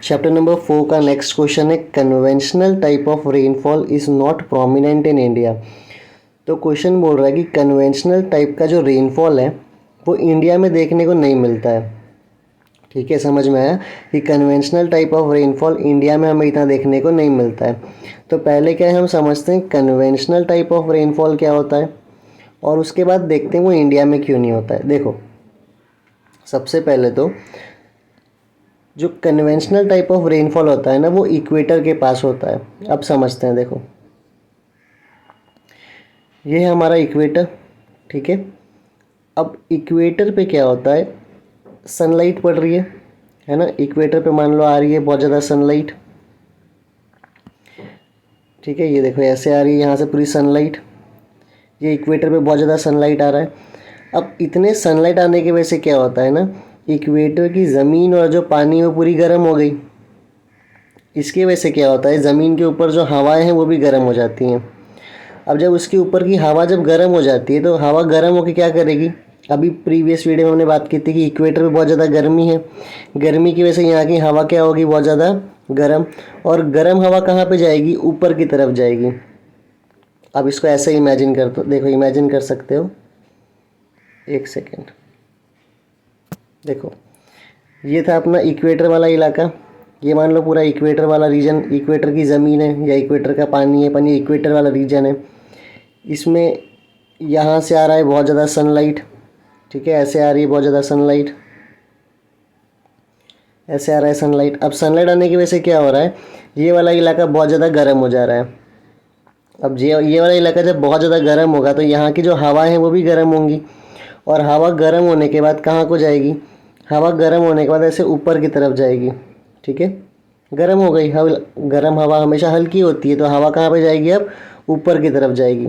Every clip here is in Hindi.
चैप्टर नंबर 4 का नेक्स्ट क्वेश्चन है conventional type of rainfall is not prominent in India. तो क्वेश्चन बोल रहा है कि कन्वेंशनल टाइप का जो रेनफॉल है वो इंडिया में देखने को नहीं मिलता है। ठीक है, समझ में आया कि conventional type of rainfall India में हमें इतना देखने को नहीं मिलता है। तो पहले क्या है, हम समझते हैं कन्वेंशनल टाइप ऑफ रेनफॉल क्या होता है और उसके बाद देखते हैं वो इंडिया में क्यों नहीं होता है। देखो, सबसे पहले तो जो कन्वेंशनल टाइप ऑफ रेनफॉल होता है ना वो इक्वेटर के पास होता है। अब समझते हैं, देखो ये है हमारा इक्वेटर। ठीक है, अब इक्वेटर पे क्या होता है, सनलाइट पड़ रही है ना। इक्वेटर पे मान लो आ रही है बहुत ज़्यादा सनलाइट। ठीक है, ये देखो ऐसे आ रही है यहाँ से पूरी सनलाइट, ये इक्वेटर पे बहुत ज़्यादा सनलाइट आ रहा है। अब इतने सनलाइट आने की वजह से क्या होता है ना, इक्वेटर की ज़मीन और जो पानी वो पूरी गर्म हो गई। इसकी वजह से क्या होता है, ज़मीन के ऊपर जो हवाएं हैं वो भी गर्म हो जाती हैं। अब जब उसके ऊपर की हवा जब गर्म हो जाती है तो हवा गर्म होकर क्या करेगी, अभी प्रीवियस वीडियो में हमने बात की थी कि इक्वेटर पे बहुत ज़्यादा गर्मी है। गर्मी की वजह से यहाँ की हवा क्या होगी, बहुत ज़्यादा गर्म। और गर्म हवा कहाँ पे जाएगी, ऊपर की तरफ जाएगी। अब इसको ऐसे इमेजिन कर दो, देखो इमेजिन कर सकते हो, एक सेकेंड। देखो ये था अपना इक्वेटर वाला इलाका, ये मान लो पूरा इक्वेटर वाला रीजन, इक्वेटर की ज़मीन है या इक्वेटर का पानी है, पानी इक्वेटर वाला रीजन है। इसमें यहाँ से आ रहा है बहुत ज़्यादा सनलाइट। ठीक है, ऐसे आ रही है बहुत ज़्यादा सनलाइट, ऐसे आ रहा है सनलाइट। अब सनलाइट आने की वजह से क्या हो रहा है, ये वाला इलाका बहुत ज़्यादा गर्म हो जा रहा है। अब ये वाला इलाका जब बहुत ज़्यादा गर्म होगा तो यहाँ की जो हवाएं हैं वो भी गर्म होंगी। और हवा गर्म होने के बाद कहाँ को जाएगी, हवा गर्म होने के बाद ऐसे ऊपर की तरफ जाएगी। ठीक है, गर्म हो गई हवा, गर्म हवा हमेशा हल्की होती है तो हवा कहाँ पे जाएगी, अब ऊपर की तरफ जाएगी।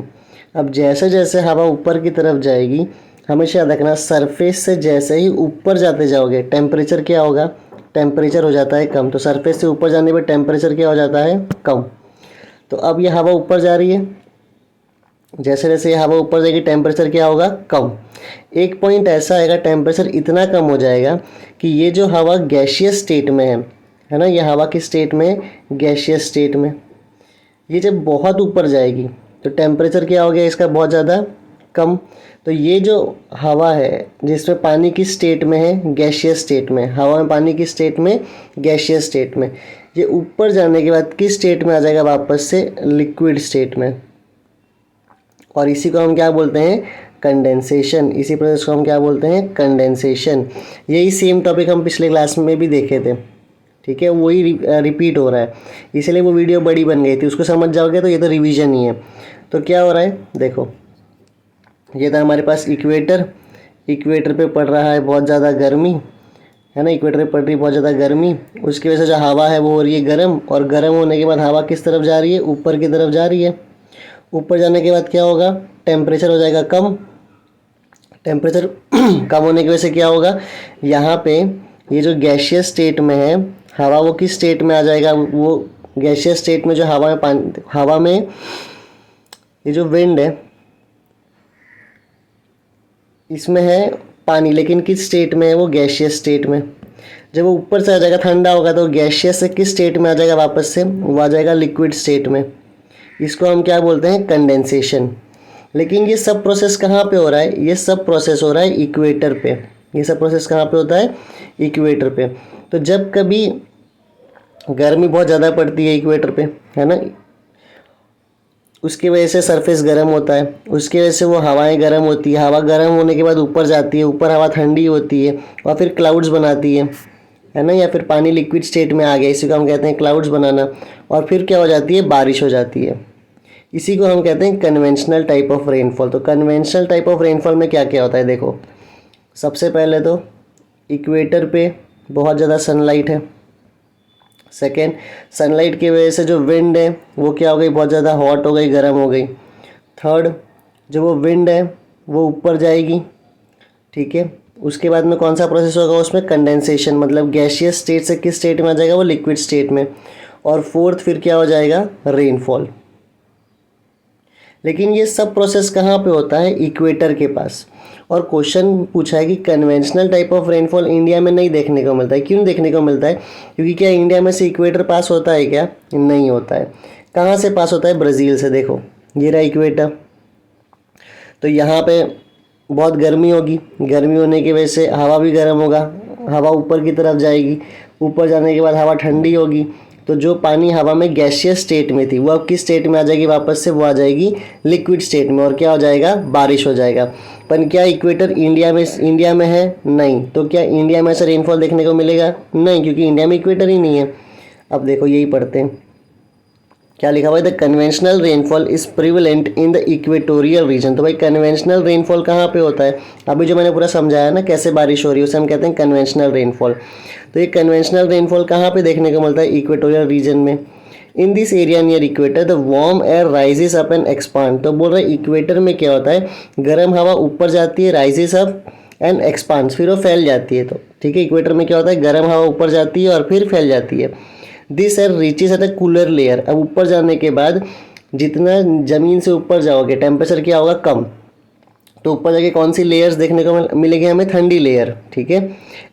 अब जैसे जैसे हवा ऊपर की तरफ जाएगी, हमेशा याद रखना सरफेस से जैसे ही ऊपर जाते जाओगे टेम्परेचर क्या होगा, टेम्परेचर हो जाता है कम। तो सरफेस से ऊपर जाने पर टेम्परेचर क्या हो जाता है, कम। तो अब ये हवा ऊपर जा रही है, जैसे जैसे ये हवा ऊपर जाएगी टेम्परेचर क्या होगा, कम। एक पॉइंट ऐसा आएगा टेम्परेचर इतना कम हो जाएगा कि ये जो हवा गैशियस स्टेट में है ना, ये हवा की स्टेट में, गैशियस स्टेट में, ये जब बहुत ऊपर जाएगी तो टेम्परेचर क्या हो गया इसका, बहुत ज़्यादा कम। तो ये जो हवा है जिसमें पानी की स्टेट में है, गैशियस स्टेट में, हवा में पानी की स्टेट में, गैशियस स्टेट में, ये ऊपर जाने के बाद किस स्टेट में आ जाएगा, वापस से लिक्विड स्टेट में। और इसी को हम क्या बोलते हैं, कंडेंसेशन। इसी प्रोसेस को हम क्या बोलते हैं, कंडेंसेशन। यही सेम टॉपिक हम पिछले क्लास में भी देखे थे। ठीक है, वही रिपीट हो रहा है, इसलिए वो वीडियो बड़ी बन गई थी। उसको समझ जाओगे तो ये तो रिवीजन ही है। तो क्या हो रहा है, देखो ये था हमारे पास इक्वेटर, इक्वेटर पे पड़ रहा है बहुत ज़्यादा गर्मी, है ना, इक्वेटर पे पड़ रही है बहुत ज़्यादा गर्मी। उसकी वजह से जो हवा है वो हो रही है गर्म, और गर्म होने के बाद हवा किस तरफ जा रही है, ऊपर की तरफ जा रही है। ऊपर जाने के बाद क्या होगा, टेम्परेचर हो जाएगा कम। टेम्परेचर कम होने की वजह से क्या होगा, यहाँ पे ये जो गैशियस स्टेट में है हवा, वो किस स्टेट में आ जाएगा, वो गैशियस स्टेट में जो हवा में पानी, हवा में ये जो विंड है इसमें है पानी, लेकिन किस स्टेट में है, वो गैशियस स्टेट में। जब वो ऊपर से आ जाएगा ठंडा होगा तो गैशियस से किस स्टेट में आ जाएगा, वापस से वो आ जाएगा लिक्विड स्टेट में। इसको हम क्या बोलते हैं, कंडेंसेशन। लेकिन ये सब प्रोसेस कहाँ पे हो रहा है, ये सब प्रोसेस हो रहा है इक्वेटर पे। ये सब प्रोसेस कहाँ पे होता है, इक्वेटर पे। तो जब कभी गर्मी बहुत ज़्यादा पड़ती है इक्वेटर पे, है ना, उसकी वजह से सरफेस गर्म होता है, उसकी वजह से वो हवाएं गर्म होती है। हवा गर्म होने के बाद ऊपर जाती है, ऊपर हवा ठंडी होती है और फिर क्लाउड्स बनाती है ना, या फिर पानी लिक्विड स्टेट में आ गया, इसी को हम कहते हैं क्लाउड्स बनाना। और फिर क्या हो जाती है, बारिश हो जाती है। इसी को हम कहते हैं कन्वेंशनल टाइप ऑफ रेनफॉल। तो कन्वेंशनल टाइप ऑफ रेनफॉल में क्या क्या होता है, देखो सबसे पहले तो इक्वेटर पे बहुत ज़्यादा सनलाइट है। सेकेंड, सनलाइट की वजह से जो विंड है वो क्या हो गई, बहुत ज़्यादा हॉट हो गई, गर्म हो गई। थर्ड, जो वो विंड है वो ऊपर जाएगी। ठीक है, उसके बाद में कौन सा प्रोसेस होगा उसमें, कंडेंसेशन, मतलब गैशियस स्टेट से किस स्टेट में आ जाएगा, वो लिक्विड स्टेट में। और फोर्थ फिर क्या हो जाएगा, रेनफॉल। लेकिन ये सब प्रोसेस कहाँ पे होता है, इक्वेटर के पास। और क्वेश्चन पूछा है कि conventional type of rainfall India में नहीं देखने को मिलता है। क्यों देखने को मिलता है? क्योंकि क्या इंडिया में से इक्वेटर पास होता है क्या? नहीं होता है। कहाँ से पास होता है? ब्राज़ील से। देखो ये रहा इक्वेटर, तो यहाँ पे बहुत गर्मी होगी, गर्मी होने की वजह से हवा भी गर्म होगा, हवा ऊपर की तरफ जाएगी, ऊपर जाने के बाद हवा ठंडी होगी, तो जो पानी हवा में गैसियस स्टेट में थी वो अब किस स्टेट में आ जाएगी वापस से? वो आ जाएगी लिक्विड स्टेट में, और क्या हो जाएगा? बारिश हो जाएगा। पर क्या इक्वेटर इंडिया में है? नहीं। तो क्या इंडिया में ऐसा रेनफॉल देखने को मिलेगा? नहीं, क्योंकि इंडिया में इक्वेटर ही नहीं है। अब देखो यही पढ़ते हैं, क्या लिखा हुआ है? The conventional rainfall is prevalent in the equatorial region. तो भाई कन्वेंशनल रेनफॉल कहाँ पे होता है? अभी जो मैंने पूरा समझाया ना कैसे बारिश हो रही है, उसे हम कहते हैं कन्वेंशनल रेनफॉल। तो ये कन्वेंशनल रेनफॉल कहाँ पे देखने को मिलता है? इक्वेटोरियल रीजन में। In this area near equator the warm air rises up and expand. तो बोल रहे हैं इक्वेटर में क्या होता है? गर्म हवा ऊपर जाती है, राइजेस अप एंड एक्सपांड, फिर वो फैल जाती है। तो ठीक है, इक्वेटर में क्या होता है? गर्म हवा ऊपर जाती है और फिर फैल जाती है। This air reaches at a cooler layer. अब ऊपर जाने के बाद जितना ज़मीन से ऊपर जाओगे टेम्परेचर क्या होगा? कम। तो ऊपर जाके कौन सी लेयर्स देखने को मिलेगी हमें? ठंडी लेयर। ठीक है।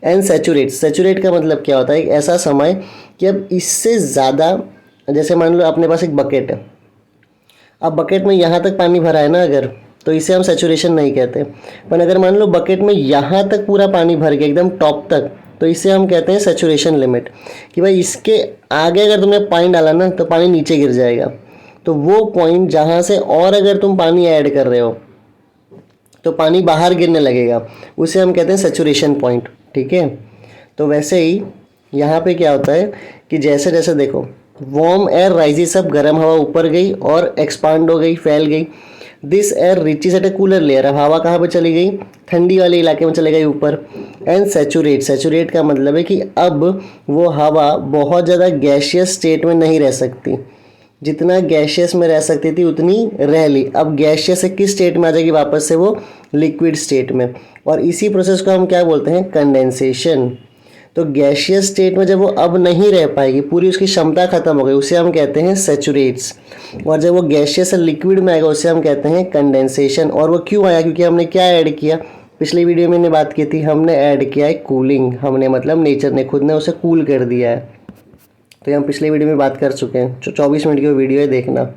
And saturate. सैचुरेट का मतलब क्या होता है? एक ऐसा समय कि अब इससे ज़्यादा, जैसे मान लो अपने पास एक बकेट है, अब बकेट में यहाँ तक पानी भरा है ना अगर, तो इसे हम सैचुरेशन नहीं कहते। पर अगर मान लो बकेट में यहाँ तक पूरा पानी भर गया एकदम टॉप तक, तो इसे हम कहते हैं सैचुरेशन लिमिट, कि भाई इसके आगे अगर तुमने पानी डाला ना तो पानी नीचे गिर जाएगा। तो वो पॉइंट जहाँ से और अगर तुम पानी ऐड कर रहे हो तो पानी बाहर गिरने लगेगा, उसे हम कहते हैं सैचुरेशन पॉइंट। ठीक है। तो वैसे ही यहाँ पे क्या होता है कि जैसे जैसे देखो वार्म एयर राइजेस अप, गर्म हवा ऊपर गई और एक्सपांड हो गई, फैल गई। This air reaches at a cooler layer. अब हवा कहाँ पे चली गई? ठंडी वाले इलाके में चले गई ऊपर। And saturate. सैचुरेट का मतलब है कि अब वो हवा बहुत ज़्यादा गैशियस स्टेट में नहीं रह सकती, जितना गैशियस में रह सकती थी उतनी रह ली। अब गैशियस से किस स्टेट में आ जाएगी वापस से? वो लिक्विड स्टेट में। और इसी प्रोसेस को हम क्या बोलते हैं? कंडेंसेशन। तो गैशियस स्टेट में जब वो अब नहीं रह पाएगी, पूरी उसकी क्षमता खत्म हो गई, उसे हम कहते हैं सैचुरेट्स। और जब वो गैशियस से लिक्विड में आएगा उसे हम कहते हैं कंडेंसेशन। और वो क्यों आया? क्योंकि हमने क्या ऐड किया? पिछली वीडियो में मैंने बात की थी, हमने ऐड किया है कूलिंग। हमने मतलब नेचर ने खुद ने उसे कूल कर दिया है। तो हम पिछले वीडियो में बात कर चुके हैं, 24 मिनट की वो वीडियो है, देखना।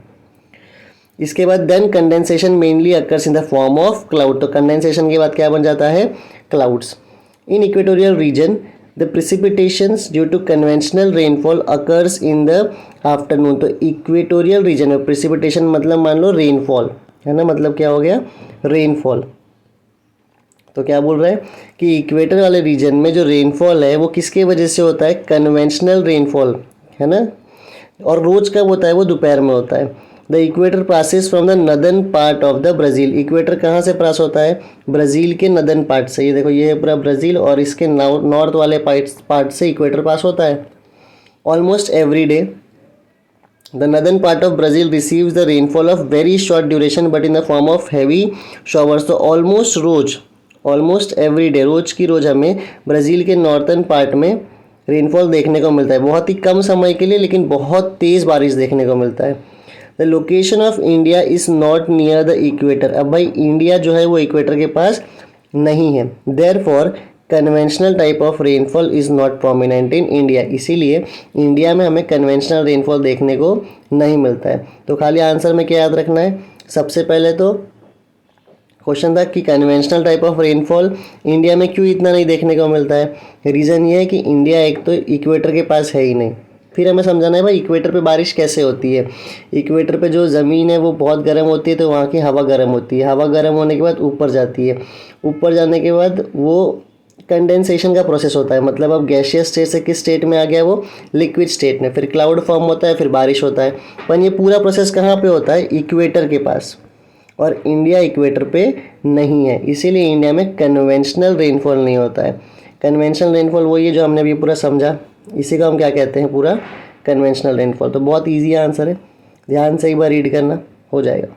इसके बाद then condensation mainly occurs in the form of cloud. तो कंडेंसेशन के बाद क्या बन जाता है? Clouds. In equatorial region the precipitations due to conventional rainfall occurs in the afternoon. तो इक्वेटोरियल रीजन में प्रिसिपिटेशन मतलब मान लो रेनफॉल है ना, मतलब क्या हो गया? रेनफॉल। तो क्या बोल रहा है कि इक्वेटर वाले रीजन में जो रेनफॉल है वो किसके वजह से होता है? कन्वेंशनल रेनफॉल, है ना। और रोज़ कब होता है? वो दोपहर में होता है। The equator passes from the northern part of the Brazil. Equator कहाँ से पास होता है? ब्राज़ील के नदर्न पार्ट से। ये देखो ये है पूरा ब्राज़ील और इसके नॉर्थ वाले पार्ट से इक्वेटर पास होता है। Almost every day the northern part of Brazil receives the rainfall of very short duration but in the form of heavy showers. तो ऑलमोस्ट एवरी डे, रोज़ की रोज़ हमें ब्राज़ील के नॉर्थन पार्ट में रेनफॉल देखने को मिलता है, बहुत ही कम समय के लिए, लेकिन बहुत तेज़ बारिश देखने को मिलता है। The location of India is not near the equator. अब भाई इंडिया जो है वो इक्वेटर के पास नहीं है, therefore conventional type of rainfall is not prominent in India. इसीलिए इंडिया में हमें कन्वेंशनल रेनफॉल देखने को नहीं मिलता है। तो खाली आंसर में क्या याद रखना है? सबसे पहले तो क्वेश्चन था कि conventional type of rainfall India में क्यों इतना नहीं देखने को मिलता है। रीज़न ये है कि इंडिया एक तो इक्वेटर के पास है ही नहीं। फिर हमें समझाना है भाई इक्वेटर पे बारिश कैसे होती है। इक्वेटर पे जो ज़मीन है वो बहुत गर्म होती है, तो वहाँ की हवा गर्म होती है, हवा गर्म होने के बाद ऊपर जाती है, ऊपर जाने के बाद वो कंडेंसेशन का प्रोसेस होता है, मतलब अब गैशियस स्टेट से किस स्टेट में आ गया? वो लिक्विड स्टेट में। फिर क्लाउड फॉर्म होता है, फिर बारिश होता है। पर ये पूरा प्रोसेस कहाँ पे होता है? इक्वेटर के पास, और इंडिया इक्वेटर पे नहीं है, इसीलिए इंडिया में कन्वेंशनल रेनफॉल नहीं होता है। कन्वेंशनल रेनफॉल वही है जो हमने अभी पूरा समझा, इसी का हम क्या कहते हैं? पूरा कन्वेंशनल रेनफॉल। तो बहुत ईजी आंसर है, ध्यान से एक बार रीड करना, हो जाएगा।